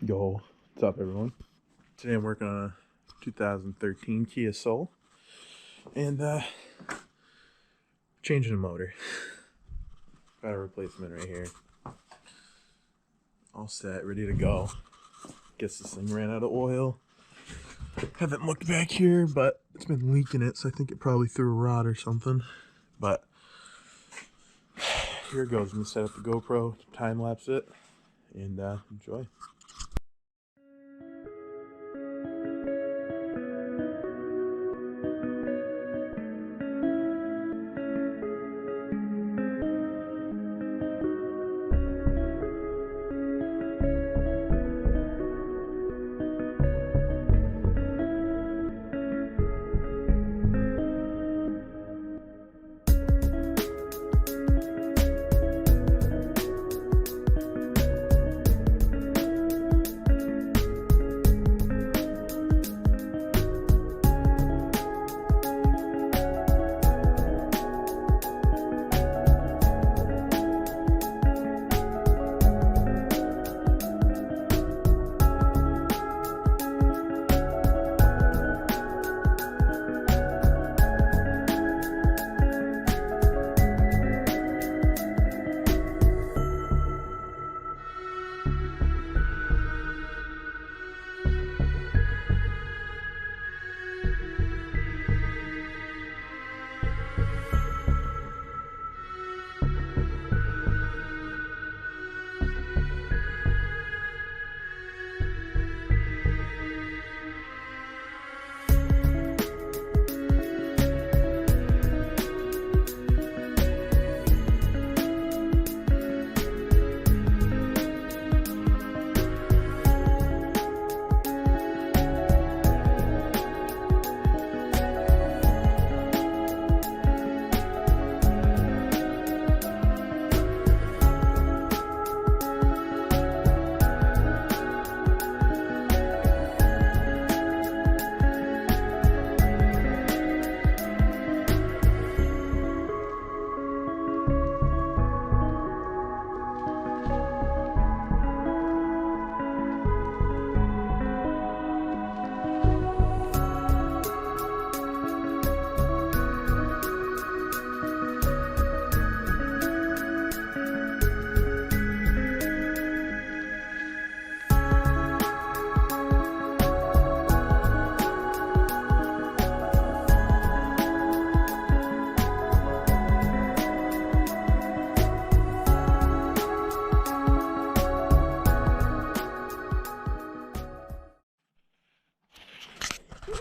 Yo, what's up, everyone? Today I'm working on a 2013 Kia Soul and changing the motor. Got a replacement right here. All set, ready to go. Guess this thing ran out of oil. Haven't looked back here, but it's been leaking it, so I think it probably threw a rod or something. But here it goes. I'm gonna set up the GoPro, time lapse it, and enjoy.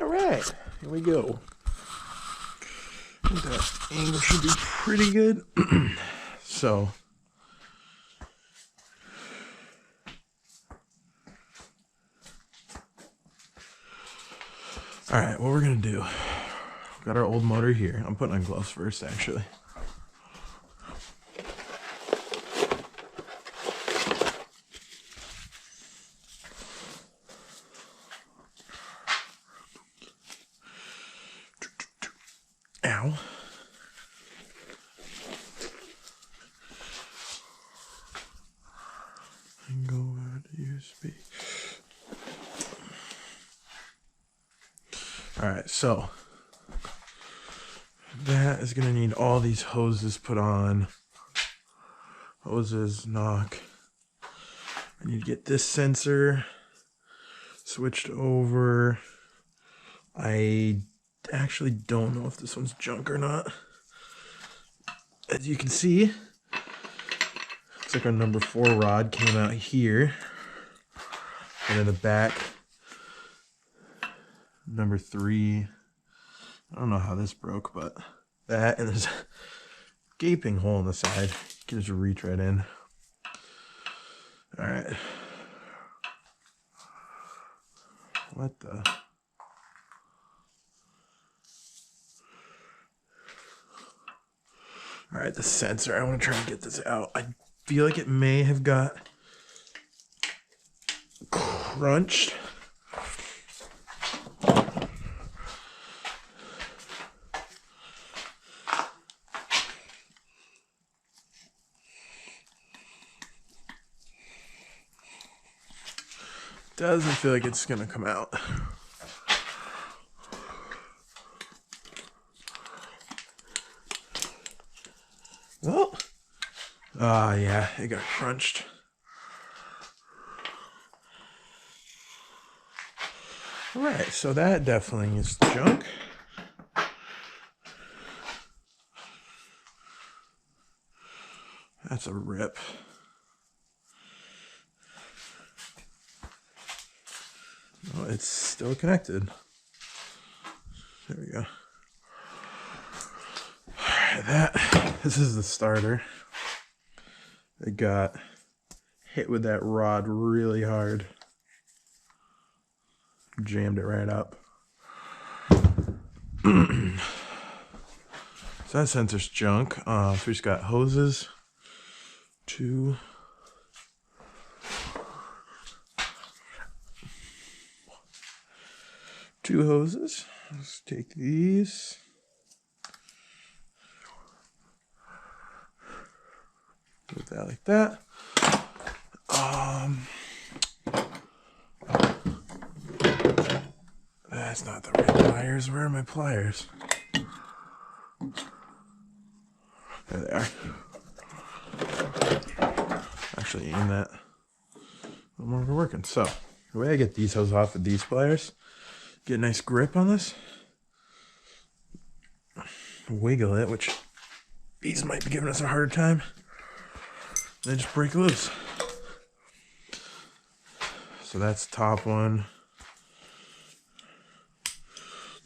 Alright, here we go. I think that angle should be pretty good. So, alright, what we're gonna do. We've got our old motor here. I'm putting on gloves first, actually. Ow. And go over to USB. Alright, so that is going to need all these hoses put on. Hoses, knock. I need to get this sensor switched over. I actually don't know if this one's junk or not. As you can see, looks like our number 4 rod came out here. And in the back, number 3. I don't know how this broke, but that, and there's a gaping hole in the side. You can just reach right in. All right. What the? All right, the sensor. I want to try and get this out. I feel like it may have got crunched. Doesn't feel like it's gonna come out. Well, yeah, it got crunched. All right, so that definitely is junk. That's a rip. Oh, it's still connected. There we go. All right, this is the starter. It got hit with that rod really hard. Jammed it right up. So that sensor's junk. So we just got hoses. Two hoses. Let's take these. Put that like that. That's not the right pliers. Where are my pliers? There they are. Actually, aim that a little more working. So, the way I get these hoses off with these pliers, get a nice grip on this, wiggle it, which these might be giving us a harder time, then just break loose. So that's the top one.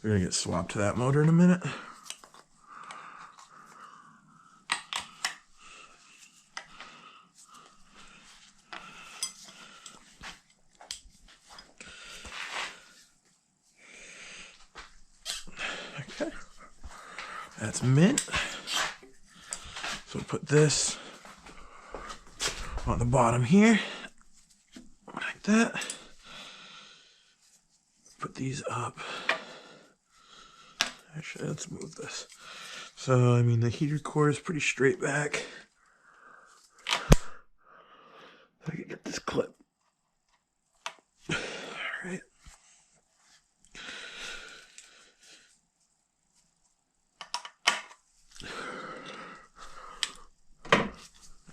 We're gonna get swapped to that motor in a minute. Okay, that's mint. So we'll put this on the bottom here, like that. Put these up. Actually, let's move this. So, I mean, the heater cord is pretty straight back. If I can get this clip. All right.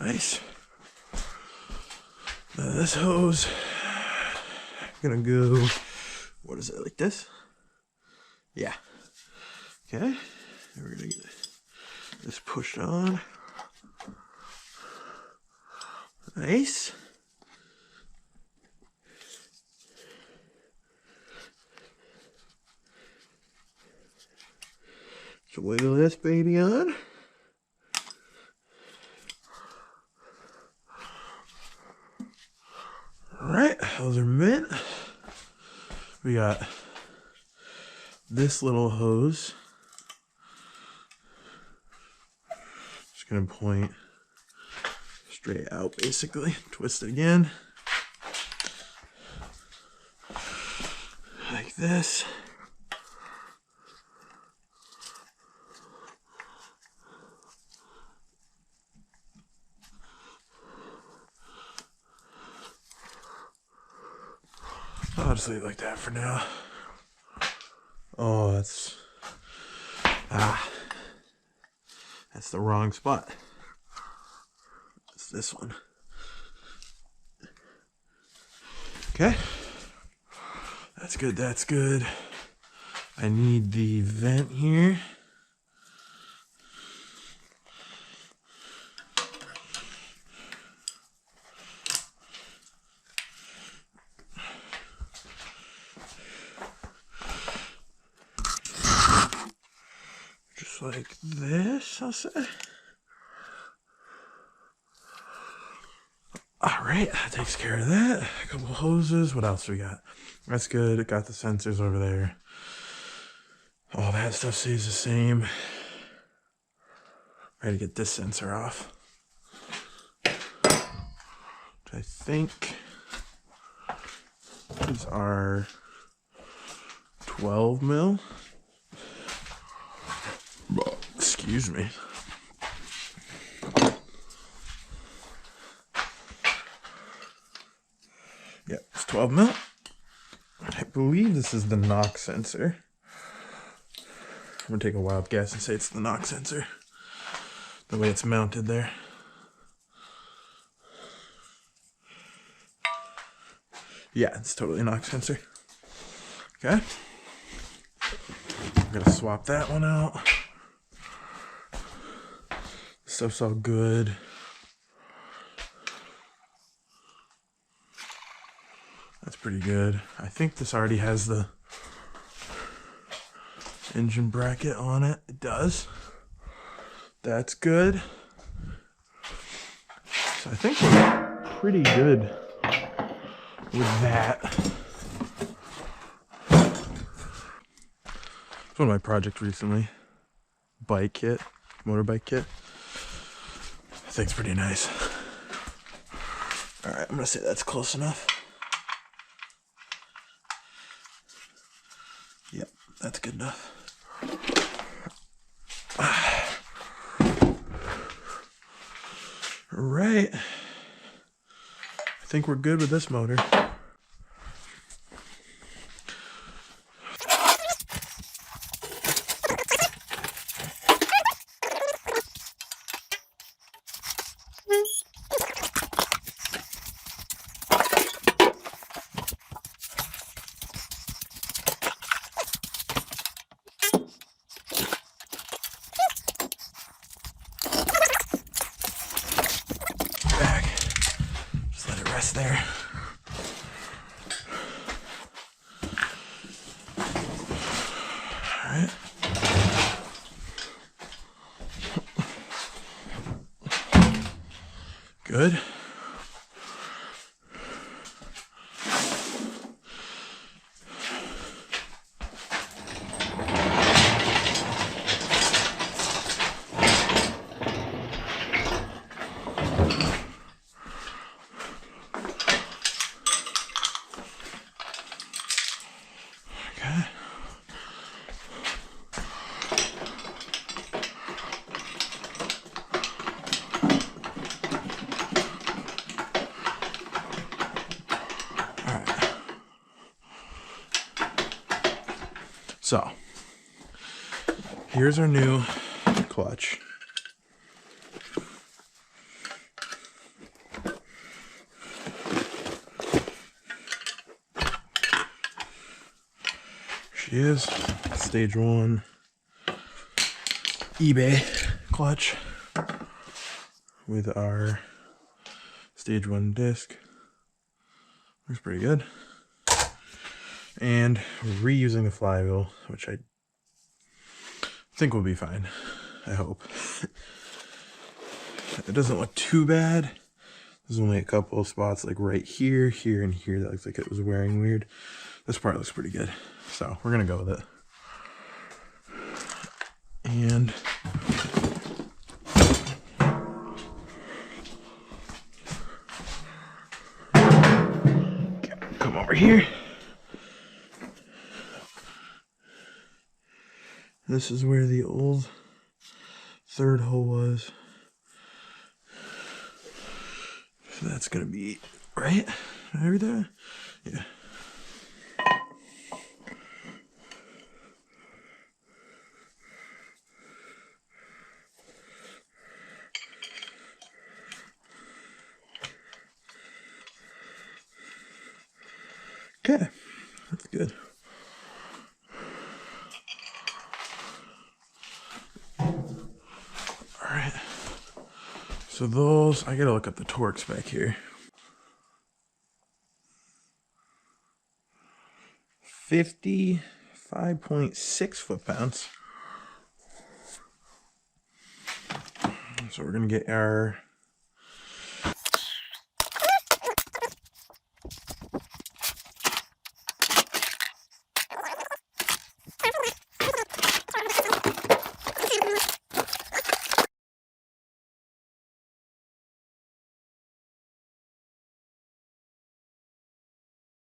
Nice. Now this hose, I'm gonna go, what is it, like this? Yeah. Okay, we're gonna get this pushed on. Nice. So wiggle this baby on. All right, those are mint. We got this little hose. Just gonna point straight out, basically. Twist it again. Like this. I'll just leave it like that for now. Oh, that's the wrong spot. It's this one. Okay. That's good, that's good. I need the vent here. Just like this, I'll say. All right, that takes care of that. A couple hoses. What else we got? That's good. Got the sensors over there. All that stuff stays the same. Ready to get this sensor off. Which I think is our 12 mil. Excuse me. Yep, it's 12 mil. believe this is the knock sensor. I'm gonna take a wild guess and say it's the knock sensor. The way it's mounted there. Yeah, it's totally a knock sensor. Okay. I'm gonna swap that one out. Stuff's all good. That's pretty good. I think this already has the engine bracket on it. It does. That's good. So I think we're pretty good with that. It's one of my projects recently. Bike kit, motorbike kit. I think it's pretty nice. All right, I'm gonna say that's close enough. Yep, that's good enough. All right. I think we're good with this motor. Back. Just let it rest there. All right. Good. Okay. All right. So, here's our new clutch. She is stage 1 eBay clutch with our stage 1 disc. Looks pretty good. And we're reusing the flywheel, which I think will be fine. I hope. It doesn't look too bad. There's only a couple of spots like right here, here, and here that looks like it was wearing weird. This part looks pretty good. So we're gonna go with it. And come over here. This is where the old third hole was. So that's gonna be right over there. Yeah. Okay, that's good. All right. So those, I gotta look up the torque spec here. 55.6 foot-pounds. So we're gonna get our